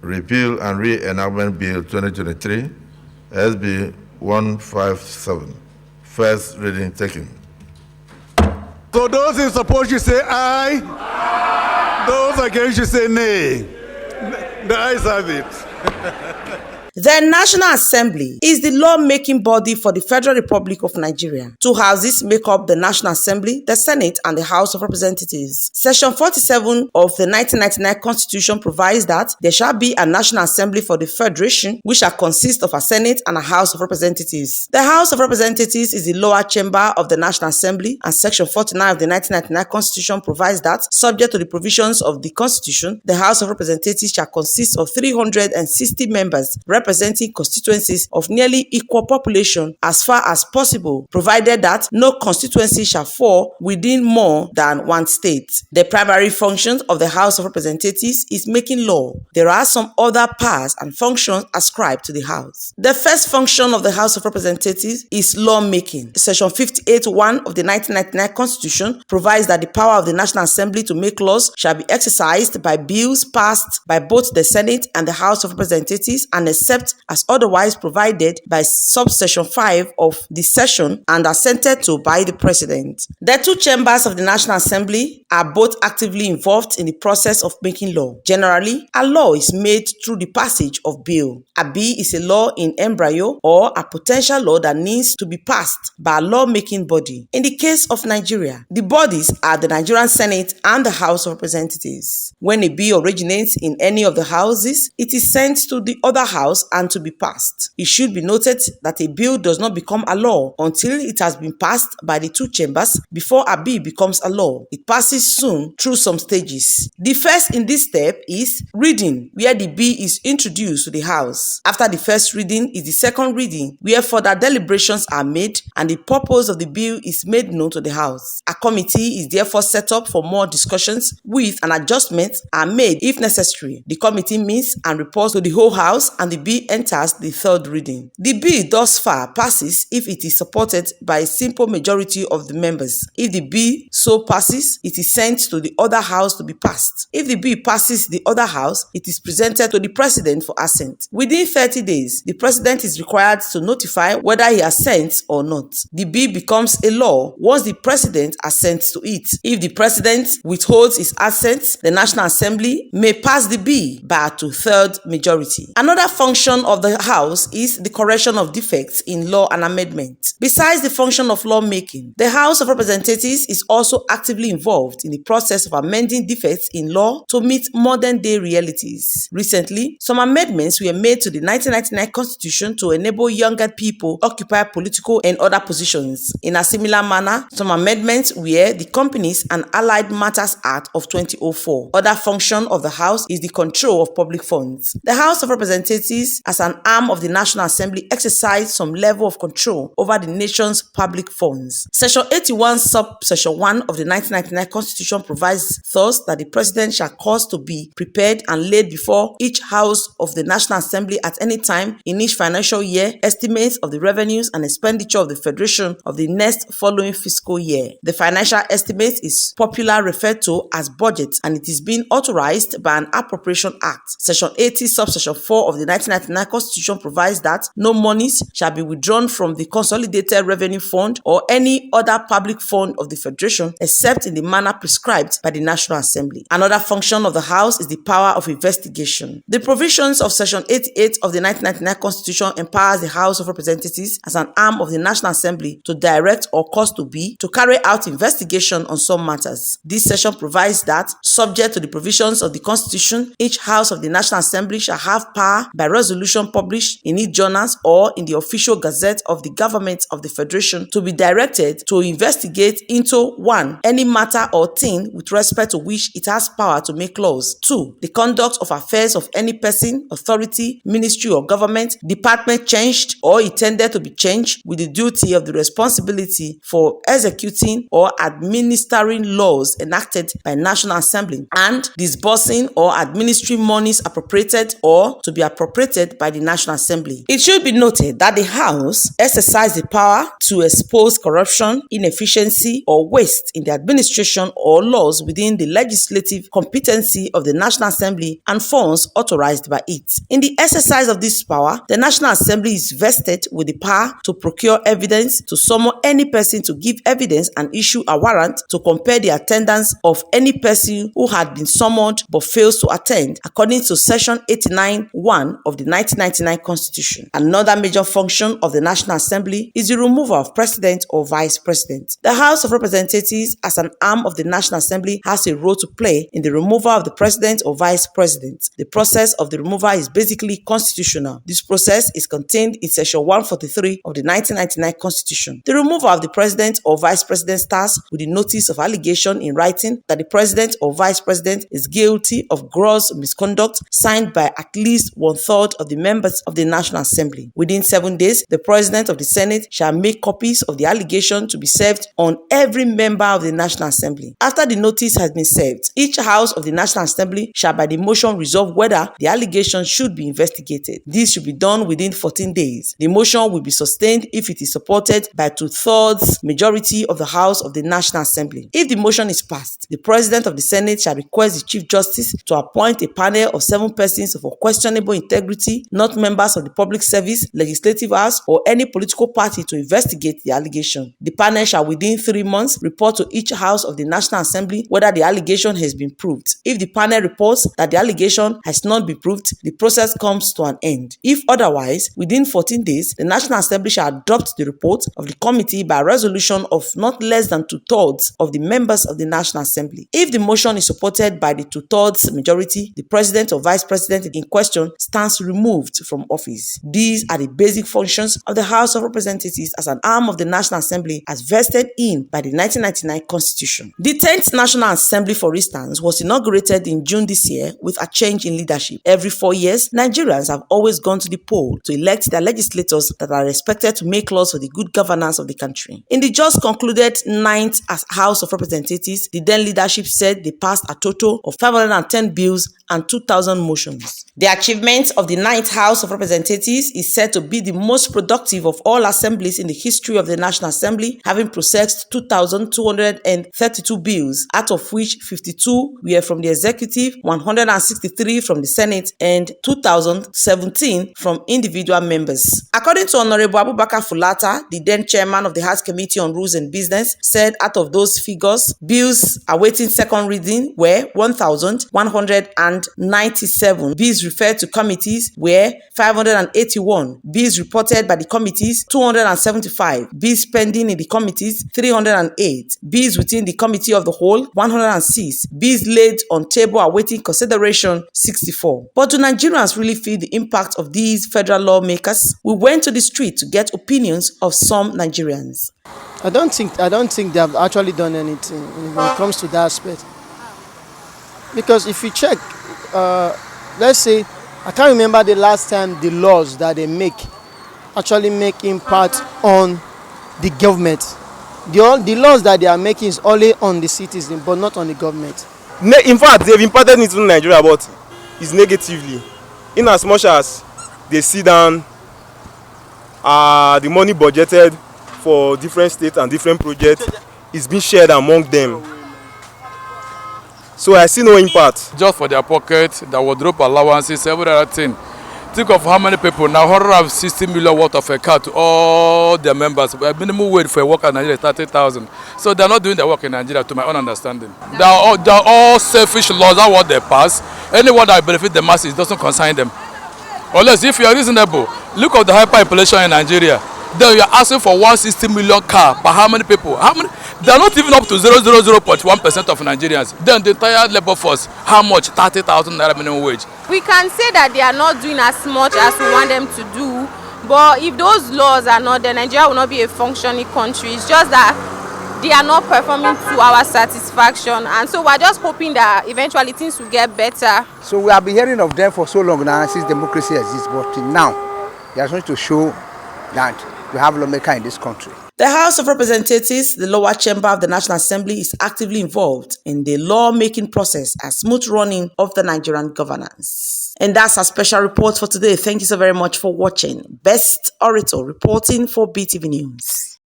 Repeal and Re-Enactment Bill 2023, SB 157. First reading taken. So those in support should say aye. Aye. Those against should say nay. The ayes have it. The National Assembly is the law-making body for the Federal Republic of Nigeria. Two houses make up the National Assembly, the Senate and the House of Representatives. Section 47 of the 1999 Constitution provides that there shall be a National Assembly for the Federation, which shall consist of a Senate and a House of Representatives. The House of Representatives is the lower chamber of the National Assembly, and Section 49 of the 1999 Constitution provides that, subject to the provisions of the Constitution, the House of Representatives shall consist of 360 members, representing constituencies of nearly equal population as far as possible, provided that no constituency shall fall within more than one state. The primary function of the House of Representatives is making law. There are some other powers and functions ascribed to the House. The first function of the House of Representatives is lawmaking. Section 58(1) of the 1999 Constitution provides that the power of the National Assembly to make laws shall be exercised by bills passed by both the Senate and the House of Representatives, and except as otherwise provided by subsection 5 of the session and assented to by the President. The two chambers of the National Assembly are both actively involved in the process of making law. Generally, a law is made through the passage of bill. A bill is a law in embryo or a potential law that needs to be passed by a law-making body. In the case of Nigeria, the bodies are the Nigerian Senate and the House of Representatives. When a bill originates in any of the houses, it is sent to the other house and to be passed. It should be noted that a bill does not become a law until it has been passed by the two chambers before a bill becomes a law. It passes soon through some stages. The first in this step is reading, where the bill is introduced to the House. After the first reading is the second reading, where further deliberations are made and the purpose of the bill is made known to the House. A committee is therefore set up for more discussions with an adjustment are made if necessary. The committee meets and reports to the whole House and the bill enters the third reading. The bill thus far passes if it is supported by a simple majority of the members. If the bill so passes, it is sent to the other house to be passed. If the bill passes the other house, it is presented to the President for assent. Within 30 days, the President is required to notify whether he assents or not. The bill becomes a law once the President assents to it. If the President withholds his assent, the National Assembly may pass the bill by a 2/3 majority. Another function of the House is the correction of defects in law and amendment. Besides the function of lawmaking, the House of Representatives is also actively involved in the process of amending defects in law to meet modern-day realities. Recently, some amendments were made to the 1999 Constitution to enable younger people occupy political and other positions. In a similar manner, some amendments were the Companies and Allied Matters Act of 2004. Other function of the House is the control of public funds. The House of Representatives, as an arm of the National Assembly, exercise some level of control over the nation's public funds. Section 81, subsection 1 of the 1999 Constitution provides thus that the President shall cause to be prepared and laid before each house of the National Assembly at any time in each financial year estimates of the revenues and expenditure of the Federation of the next following fiscal year. The financial estimate is popularly referred to as budget, and it is being authorized by an Appropriation Act. Section 80, subsection 4 of the 1999 Constitution provides that no monies shall be withdrawn from the Consolidated Revenue Fund or any other public fund of the Federation except in the manner prescribed by the National Assembly. Another function of the House is the power of investigation. The provisions of Section 88 of the 1999 Constitution empowers the House of Representatives as an arm of the National Assembly to direct or cause to be to carry out investigation on some matters. This section provides that, subject to the provisions of the Constitution, each House of the National Assembly shall have power by resolution published in its journals or in the official gazette of the government of the Federation to be directed to investigate into 1. Any matter or thing with respect to which it has power to make laws. 2. The conduct of affairs of any person, authority, ministry or government, department changed or intended to be changed with the duty of the responsibility for executing or administering laws enacted by National Assembly and disbursing or administering monies appropriated or to be appropriated created by the National Assembly. It should be noted that the House exercises the power to expose corruption, inefficiency, or waste in the administration or laws within the legislative competency of the National Assembly and funds authorized by it. In the exercise of this power, the National Assembly is vested with the power to procure evidence, to summon any person to give evidence and issue a warrant to compel the attendance of any person who had been summoned but fails to attend, according to Section 89(1) of the 1999 Constitution. Another major function of the National Assembly is the removal of President or Vice President. The House of Representatives, as an arm of the National Assembly, has a role to play in the removal of the President or Vice President. The process of the removal is basically constitutional. This process is contained in Section 143 of the 1999 Constitution. The removal of the President or Vice President starts with the notice of allegation in writing that the President or Vice President is guilty of gross misconduct, signed by at least 1/3 of the members of the National Assembly. Within 7 days, the President of the Senate shall make copies of the allegation to be served on every member of the National Assembly. After the notice has been served, each House of the National Assembly shall by the motion resolve whether the allegation should be investigated. This should be done within 14 days. The motion will be sustained if it is supported by 2/3 majority of the House of the National Assembly. If the motion is passed, the President of the Senate shall request the Chief Justice to appoint a panel of 7 persons of questionable integrity, not members of the public service, legislative house, or any political party, to investigate the allegation. The panel shall within 3 months report to each House of the National Assembly whether the allegation has been proved. If the panel reports that the allegation has not been proved, the process comes to an end. If otherwise, within 14 days, the National Assembly shall adopt the report of the committee by a resolution of not less than 2/3 of the members of the National Assembly. If the motion is supported by the 2/3 majority, the President or Vice President in question stands removed from office. These are the basic functions of the House of Representatives as an arm of the National Assembly, as vested in by the 1999 Constitution. The 10th National Assembly, for instance, was inaugurated in June this year with a change in leadership. Every 4 years, Nigerians have always gone to the poll to elect their legislators that are expected to make laws for the good governance of the country. In the just concluded 9th House of Representatives, the then leadership said they passed a total of 510 bills and 2,000 motions. The achievement of the 9th House of Representatives is said to be the most productive of all assemblies in the history of the National Assembly, having processed 2,232 bills, out of which 52 were from the executive, 163 from the Senate, and 2,017 from individual members. According to Honorable Abubakar Fulata, the then chairman of the House Committee on Rules and Business, said out of those figures, bills awaiting second reading were 1,197. Bills referred to committees were 581. Bills reported by the committees, 275. Bills pending in the committees, 308. Bills within the committee of the whole, 106. Bills laid on table awaiting consideration, 64. But do Nigerians really feel the impact of these federal lawmakers? We went to the street to get opinions of some Nigerians. I don't think they have actually done anything when it comes to that aspect. Because if you check, let's say, I can't remember the last time the laws that they make actually make impact on the government. The laws that they are making is only on the citizen, but not on the government. In fact, they've impacted into Nigeria, but it's negatively. In as much as they sit down, the money budgeted for different states and different projects is being shared among them. So I see no impact. Just for their pocket, the wardrobe allowances, every other thing. Think of how many people now, 160 million worth of a car to all their members. Minimum wage for a worker in Nigeria is 30,000. So they're not doing their work in Nigeria, to my own understanding. They are all selfish laws, that's what they pass. Anyone that benefits the masses doesn't concern them. Unless if you are reasonable, look at the hyperinflation in Nigeria. Then you are asking for 160 million car, but how many people? They are not even up to 0.1% of Nigerians. Then the entire labor force, how much? 30,000 naira minimum wage. We can say that they are not doing as much as we want them to do, but if those laws are not there, Nigeria will not be a functioning country. It's just that they are not performing to our satisfaction, and so we're just hoping that eventually things will get better. So we have been hearing of them for so long now since democracy exists, but now they are trying to show that we have lawmakers in this country. The House of Representatives, the lower chamber of the National Assembly, is actively involved in the law-making process and smooth running of the Nigerian governance. And that's our special report for today. Thank you so very much for watching. Best Orator reporting for BTV News.